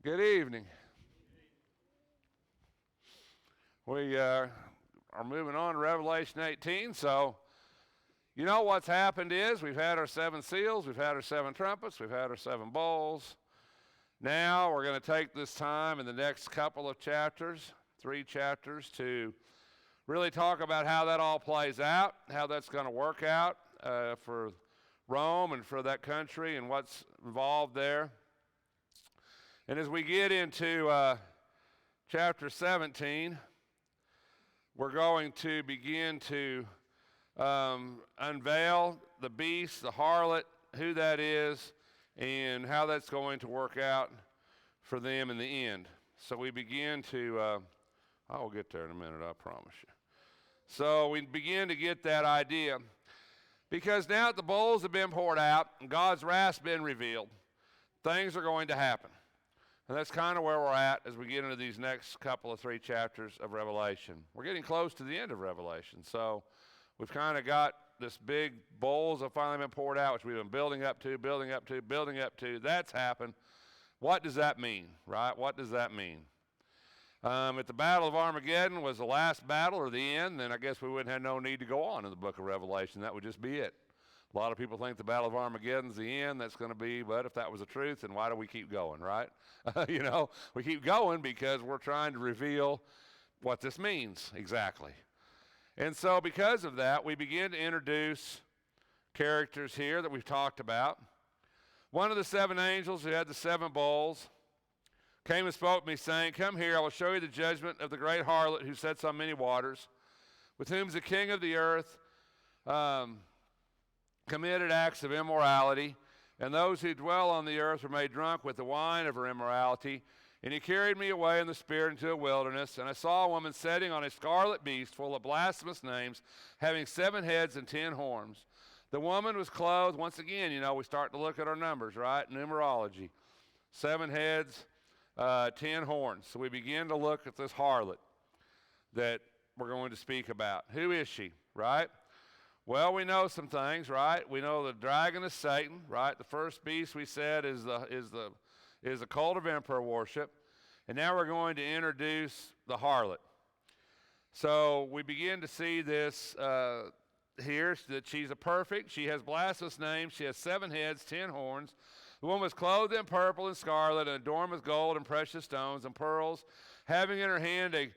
Good evening. We are moving on to Revelation 18. So, you know what's happened is we've had our 7 seals, we've had our 7 trumpets, we've had our 7 bowls. Now we're going to take this time in the next couple of chapters, 3 chapters, to really talk about how that all plays out, how that's going to work out for Rome and for that country and what's involved there. And as we get into chapter 17, we're going to begin to unveil the beast, the harlot, who that is, and how that's going to work out for them in the end. So we begin to, I'll get there in a minute, I promise you. So we begin to get that idea. Because now that the bowls have been poured out and God's wrath's been revealed, things are going to happen. And that's kind of where we're at as we get into these next couple of 3 chapters of Revelation. We're getting close to the end of Revelation. So we've kind of got this big bowls have finally been poured out, which we've been building up to. That's happened. What does that mean, right? What does that mean? If the Battle of Armageddon was the last battle or the end, then I guess we wouldn't have no need to go on in the book of Revelation. That would just be it. A lot of people think the Battle of Armageddon's the end. That's going to be, but if that was the truth, then why do we keep going, right? We keep going because we're trying to reveal what this means exactly. And so because of that, we begin to introduce characters here that we've talked about. One of the 7 angels who had the 7 bowls came and spoke to me, saying, "Come here, I will show you the judgment of the great harlot who sits on many waters, with whom the king of the earth committed acts of immorality, and those who dwell on the earth were made drunk with the wine of her immorality. And he carried me away in the spirit into a wilderness, and I saw a woman sitting on a scarlet beast full of blasphemous names, having 7 heads and 10 horns. The woman was clothed," once again, we start to look at our numbers, right? Numerology. 7 heads, 10 horns. So we begin to look at this harlot that we're going to speak about. Who is she, right? Well, we know some things, right? We know the dragon is Satan, right? The first beast we said is the cult of emperor worship. And now we're going to introduce the harlot. So we begin to see this here, that she's a perfect. She has blasphemous names. She has 7 heads, 10 horns. The woman was clothed in purple and scarlet and adorned with gold and precious stones and pearls, having in her hand a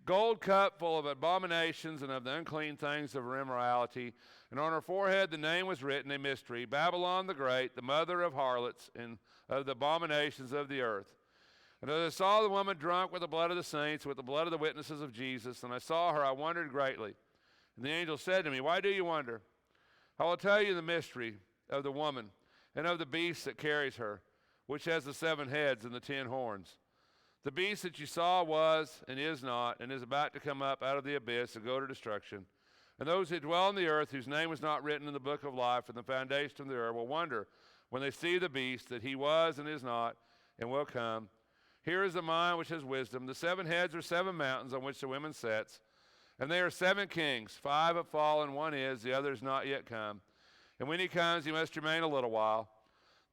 gold cup full of abominations and of the unclean things of her immorality. And on her forehead the name was written, a mystery, Babylon the Great, the mother of harlots and of the abominations of the earth. And as I saw the woman drunk with the blood of the saints, with the blood of the witnesses of Jesus, and I saw her, I wondered greatly. And the angel said to me, "Why do you wonder? I will tell you the mystery of the woman and of the beast that carries her, which has the 7 heads and the 10 horns. The beast that you saw was and is not, and is about to come up out of the abyss and go to destruction. And those who dwell on the earth, whose name was not written in the book of life from the foundation of the earth, will wonder when they see the beast that he was and is not and will come. Here is the mind which has wisdom. The 7 heads are 7 mountains on which the woman sits, and they are 7 kings. 5 have fallen, 1 is, the other is not yet come. And when he comes, he must remain a little while.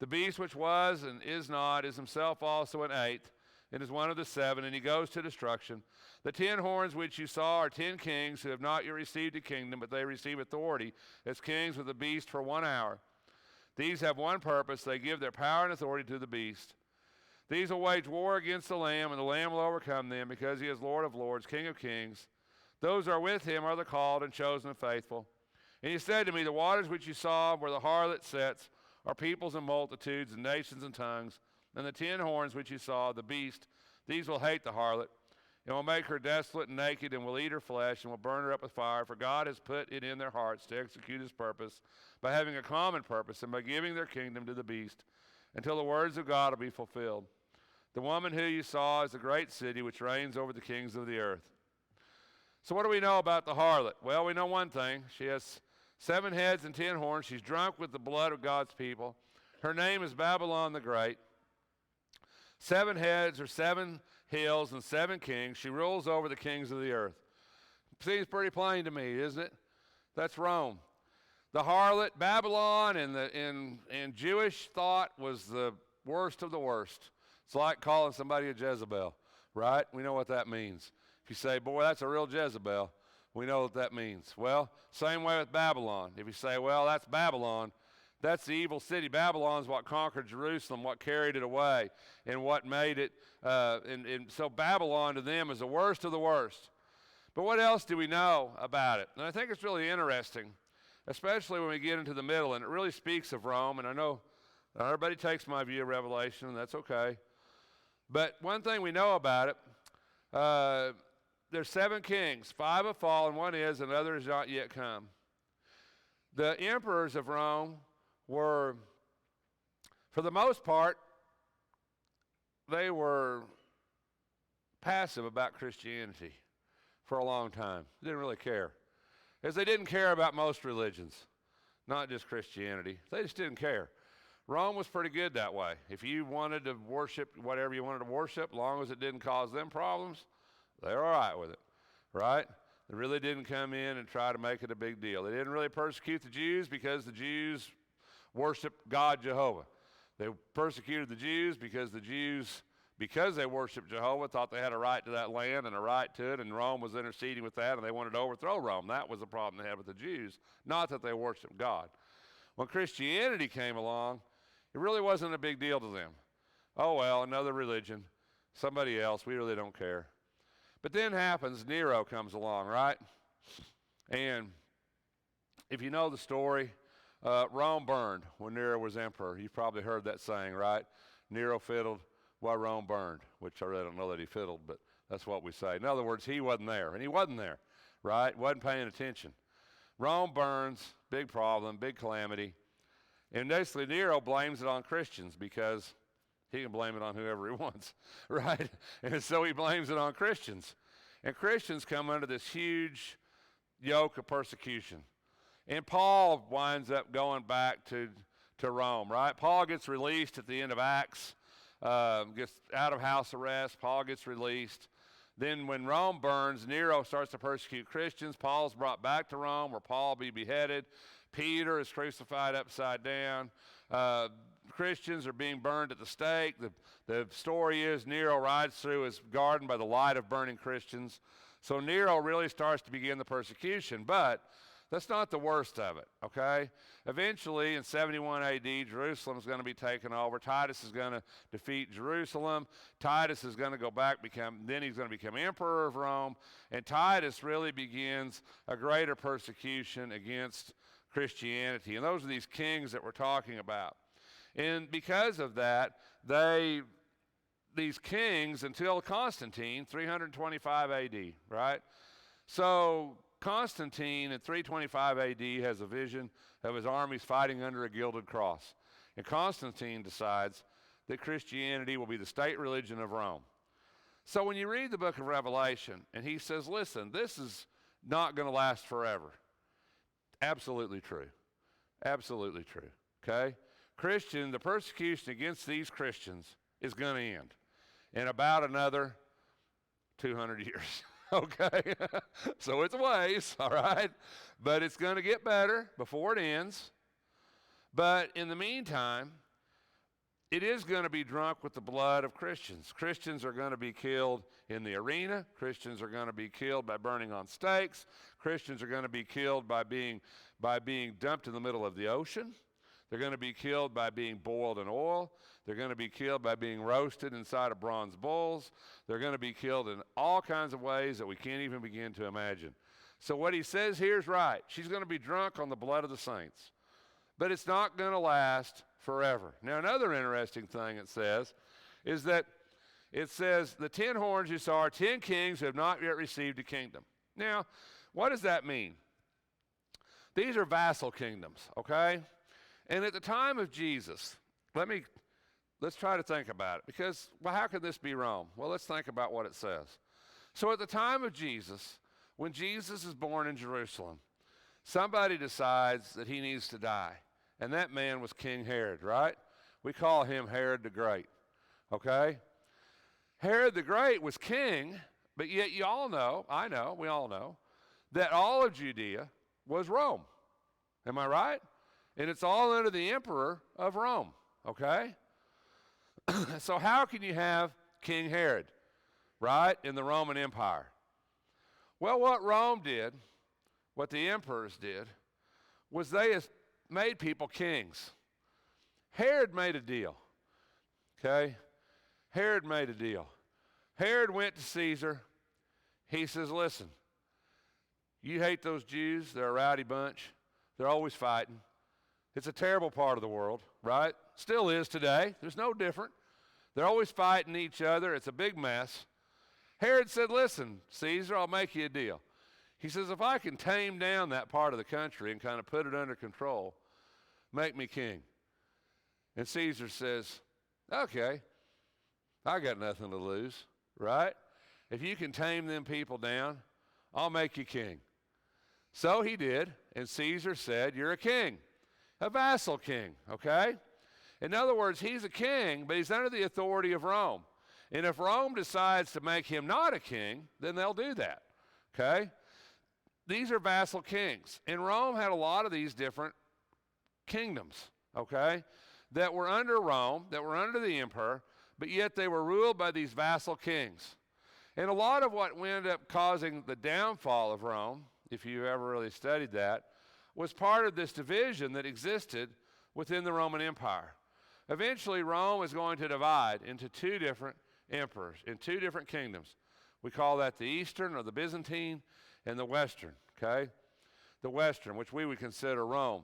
The beast which was and is not is himself also an 8th, and is one of the 7, and he goes to destruction. The 10 horns which you saw are 10 kings who have not yet received a kingdom, but they receive authority as kings with the beast for 1 hour. These have one purpose. They give their power and authority to the beast. These will wage war against the Lamb, and the Lamb will overcome them, because he is Lord of lords, King of kings. Those who are with him are the called and chosen and faithful. And he said to me, the waters which you saw where the harlot sits are peoples and multitudes and nations and tongues. And the 10 horns which you saw, the beast, these will hate the harlot, and will make her desolate and naked, and will eat her flesh, and will burn her up with fire. For God has put it in their hearts to execute his purpose, by having a common purpose, and by giving their kingdom to the beast, until the words of God will be fulfilled. The woman who you saw is the great city which reigns over the kings of the earth." So what do we know about the harlot? Well, we know one thing. She has 7 heads and 10 horns. She's drunk with the blood of God's people. Her name is Babylon the Great. 7 heads are 7 hills and 7 kings. She rules over the kings of the earth. Seems pretty plain to me, isn't it? That's Rome. The harlot, Babylon, in Jewish thought was the worst of the worst. It's like calling somebody a Jezebel, right? We know what that means. If you say, boy, that's a real Jezebel, we know what that means. Well, same way with Babylon. If you say, well, that's Babylon, that's the evil city. Babylon's what conquered Jerusalem, what carried it away, and what made it. And so Babylon to them is the worst of the worst. But what else do we know about it? And I think it's really interesting, especially when we get into the middle, and it really speaks of Rome. And I know not everybody takes my view of Revelation, and that's okay. But one thing we know about it, there's 7 kings. 5 have fallen, 1 is, and another has not yet come. The emperors of Rome were, for the most part, they were passive about Christianity for a long time. They didn't really care. As they didn't care about most religions, not just Christianity. They just didn't care. Rome was pretty good that way. If you wanted to worship whatever you wanted to worship, as long as it didn't cause them problems, they were all right with it, right? They really didn't come in and try to make it a big deal. They didn't really persecute the Jews because the Jews worshiped God Jehovah. They persecuted the Jews because they worshiped Jehovah, thought they had a right to that land and a right to it, and Rome was interceding with that, and they wanted to overthrow Rome. That was the problem they had with the Jews, not that they worshiped God. When Christianity came along, it really wasn't a big deal to them. Oh, well, another religion, somebody else, we really don't care. But then happens, Nero comes along, right? And if you know the story, Rome burned when Nero was emperor. You've probably heard that saying, right? Nero fiddled while Rome burned, which I really don't know that he fiddled, but that's what we say. In other words, he wasn't there, and he wasn't there, right? Wasn't paying attention. Rome burns, big problem, big calamity. And basically Nero blames it on Christians because he can blame it on whoever he wants, right? And so he blames it on Christians. And Christians come under this huge yoke of persecution. And Paul winds up going back to Rome, right? Paul gets released at the end of Acts, gets out of house arrest. Paul gets released. Then when Rome burns, Nero starts to persecute Christians. Paul's brought back to Rome where Paul be beheaded. Peter is crucified upside down. Christians are being burned at the stake. The story is Nero rides through his garden by the light of burning Christians. So Nero really starts to begin the persecution. But that's not the worst of it, okay? Eventually, in 71 AD, Jerusalem is going to be taken over. Titus is going to defeat Jerusalem. Titus is going to go back, then he's going to become emperor of Rome. And Titus really begins a greater persecution against Christianity. And those are these kings that we're talking about. And because of that, these kings, until Constantine, 325 AD, right? So Constantine in 325 AD has a vision of his armies fighting under a gilded cross. And Constantine decides that Christianity will be the state religion of Rome. So when you read the book of Revelation, and he says, listen, this is not going to last forever. Absolutely true. Absolutely true. Okay? The persecution against these Christians is going to end in about another 200 years. Okay? So it's a ways, all right? But it's going to get better before it ends. But in the meantime, it is going to be drunk with the blood of Christians. Christians are going to be killed in the arena. Christians are going to be killed by burning on stakes. Christians are going to be killed by being dumped in the middle of the ocean. They're going to be killed by being boiled in oil. They're going to be killed by being roasted inside of bronze bowls. They're going to be killed in all kinds of ways that we can't even begin to imagine. So what he says here is right. She's going to be drunk on the blood of the saints. But it's not going to last forever. Now, another interesting thing it says is that it says the 10 horns you saw are 10 kings who have not yet received a kingdom. Now, what does that mean? These are vassal kingdoms, okay? And at the time of Jesus, let's try to think about it, because, well, how could this be wrong? Well, let's think about what it says. So at the time of Jesus, when Jesus is born in Jerusalem, somebody decides that he needs to die. And that man was King Herod, right? We call him Herod the Great, okay? Herod the Great was king, but yet you all know, we all know, that all of Judea was Rome. Am I right? And it's all under the emperor of Rome, okay? So how can you have King Herod, right, in the Roman Empire? Well, what Rome did, what the emperors did, was they made people kings. Herod made a deal, okay? Herod made a deal. Herod went to Caesar. He says, listen, you hate those Jews. They're a rowdy bunch. They're always fighting. It's a terrible part of the world, right? Still is today. There's no different. They're always fighting each other. It's a big mess. Herod said, listen, Caesar, I'll make you a deal. He says, if I can tame down that part of the country and kind of put it under control, make me king. And Caesar says, okay, I got nothing to lose, right? If you can tame them people down, I'll make you king. So he did, and Caesar said, you're a king, a vassal king, okay? In other words, he's a king, but he's under the authority of Rome. And if Rome decides to make him not a king, then they'll do that, okay? These are vassal kings. And Rome had a lot of these different kingdoms, okay, that were under Rome, that were under the emperor, but yet they were ruled by these vassal kings. And a lot of what ended up causing the downfall of Rome, if you ever really studied that, was part of this division that existed within the Roman Empire. Eventually, Rome is going to divide into two different emperors, in two different kingdoms. We call that the Eastern, or the Byzantine, and the Western, okay? The Western, which we would consider Rome.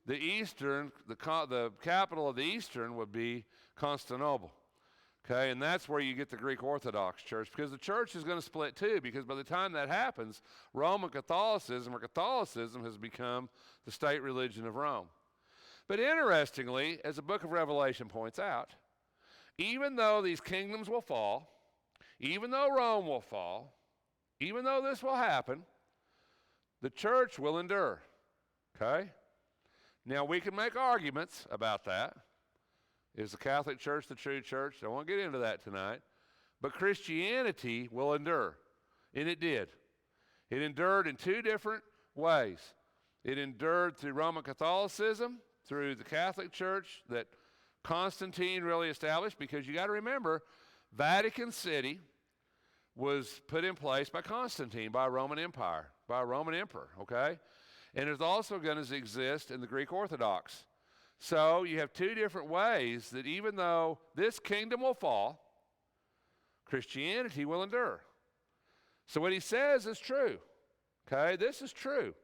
The Eastern, the capital of the Eastern would be Constantinople, okay? And that's where you get the Greek Orthodox Church, because the church is going to split too, because by the time that happens, Roman Catholicism, or Catholicism, has become the state religion of Rome. But interestingly, as the book of Revelation points out, even though these kingdoms will fall, even though Rome will fall, even though this will happen, the church will endure, okay? Now, we can make arguments about that. Is the Catholic Church the true church? I won't get into that tonight. But Christianity will endure, and it did. It endured in two different ways. It endured through Roman Catholicism, through the Catholic Church that Constantine really established, because you got to remember, Vatican City was put in place by Constantine, by a Roman Empire, by a Roman emperor, okay? And it's also going to exist in the Greek Orthodox. So you have two different ways that even though this kingdom will fall, Christianity will endure. So what he says is true, okay? This is true.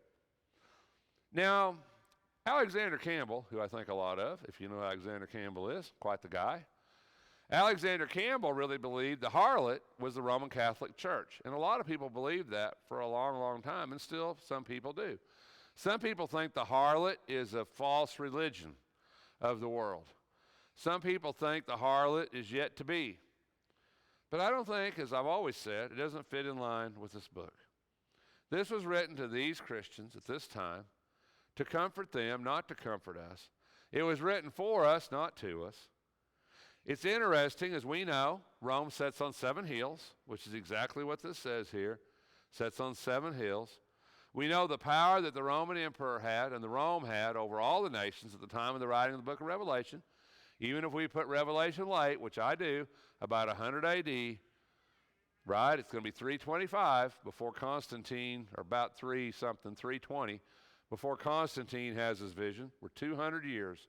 Now, Alexander Campbell, who I think a lot of, if you know who Alexander Campbell is, quite the guy. Alexander Campbell really believed the harlot was the Roman Catholic Church. And a lot of people believed that for a long, long time, and still some people do. Some people think the harlot is a false religion of the world. Some people think the harlot is yet to be. But I don't think, as I've always said, it doesn't fit in line with this book. This was written to these Christians at this time to comfort them, not to comfort us. It was written for us, not to us. It's interesting, as we know, Rome sits on 7 hills, which is exactly what this says here, sits on 7 hills. We know the power that the Roman emperor had and the Rome had over all the nations at the time of the writing of the book of Revelation. Even if we put Revelation late, which I do, about 100 AD, right? It's going to be 325 before Constantine, or about 320, before Constantine has his vision. We're 200 years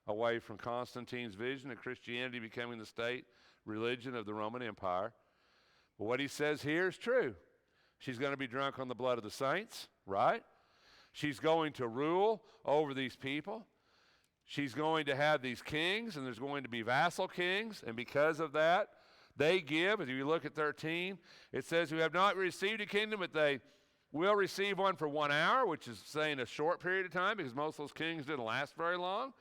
away from Constantine's vision of Christianity becoming the state religion of the Roman Empire. But what he says here is true. She's going to be drunk on the blood of the saints, right? She's going to rule over these people. She's going to have these kings, and there's going to be vassal kings, and because of that, they give, as you look at 13, it says, who have not received a kingdom, but they will receive one for 1 hour, which is saying a short period of time, because most of those kings didn't last very long.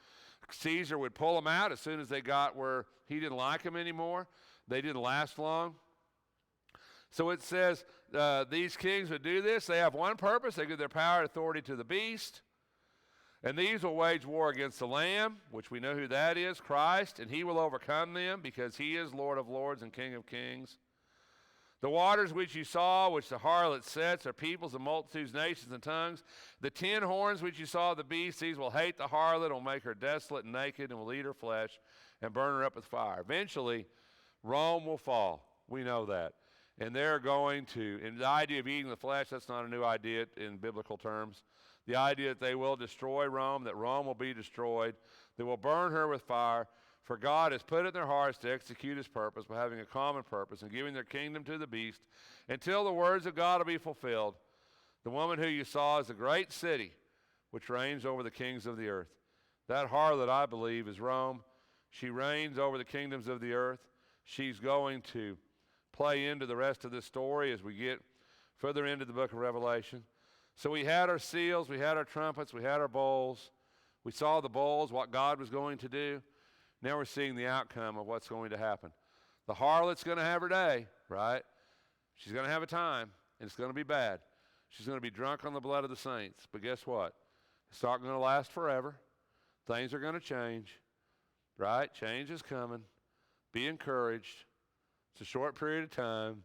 Caesar would pull them out as soon as they got where he didn't like them anymore. They didn't last long. So it says these kings would do this. They have one purpose. They give their power and authority to the beast. And these will wage war against the Lamb, which we know who that is, Christ, and he will overcome them because he is Lord of lords and King of kings. The waters which you saw, which the harlot sets, are peoples and multitudes, nations and tongues. The 10 horns which you saw of the beast, these will hate the harlot, will make her desolate and naked, and will eat her flesh and burn her up with fire. Eventually, Rome will fall. We know that. And they're going to, and the idea of eating the flesh, that's not a new idea in biblical terms. The idea that they will destroy Rome, that Rome will be destroyed, they will burn her with fire. For God has put it in their hearts to execute his purpose by having a common purpose and giving their kingdom to the beast until the words of God will be fulfilled. The woman who you saw is a great city which reigns over the kings of the earth. That harlot, I believe, is Rome. She reigns over the kingdoms of the earth. She's going to play into the rest of this story as we get further into the book of Revelation. So we had our seals, we had our trumpets, we had our bowls. We saw the bowls, what God was going to do. Now we're seeing the outcome of what's going to happen. The harlot's going to have her day, right? She's going to have a time, and it's going to be bad. She's going to be drunk on the blood of the saints. But guess what? It's not going to last forever. Things are going to change, right? Change is coming. Be encouraged. It's a short period of time.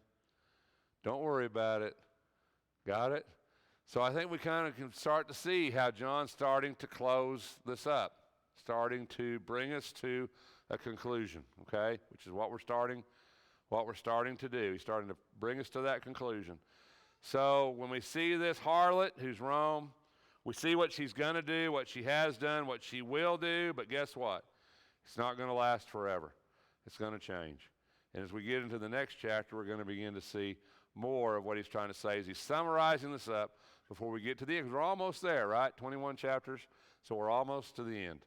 Don't worry about it. Got it? So I think we kind of can start to see how John's starting to close this up, starting to bring us to a conclusion, okay, which is what we're starting to do. He's starting to bring us to that conclusion. So when we see this harlot who's Rome, we see what she's going to do, what she has done, what she will do, but guess what? It's not going to last forever. It's going to change. And as we get into the next chapter, we're going to begin to see more of what he's trying to say as he's summarizing this up before we get to the end. We're almost there, right? 21 chapters, so we're almost to the end.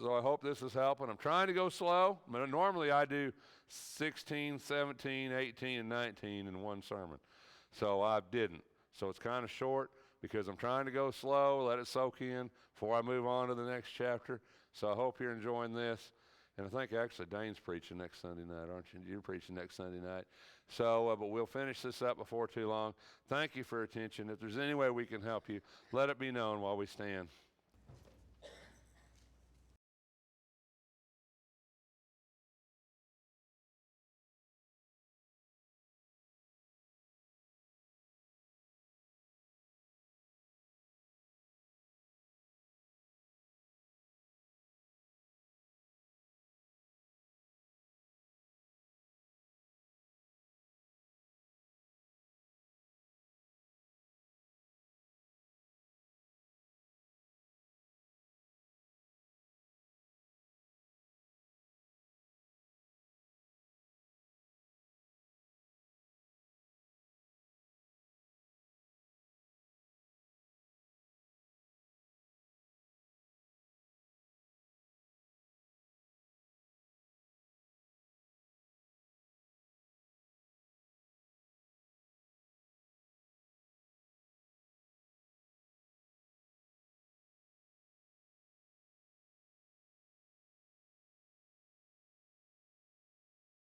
So I hope this is helping. I'm trying to go slow. I mean, normally I do 16, 17, 18, and 19 in one sermon. So I didn't. So it's kind of short because I'm trying to go slow, let it soak in before I move on to the next chapter. So I hope you're enjoying this. And I think actually Dane's preaching next Sunday night, aren't you? You're preaching next Sunday night. So, but we'll finish this up before too long. Thank you for your attention. If there's any way we can help you, let it be known while we stand.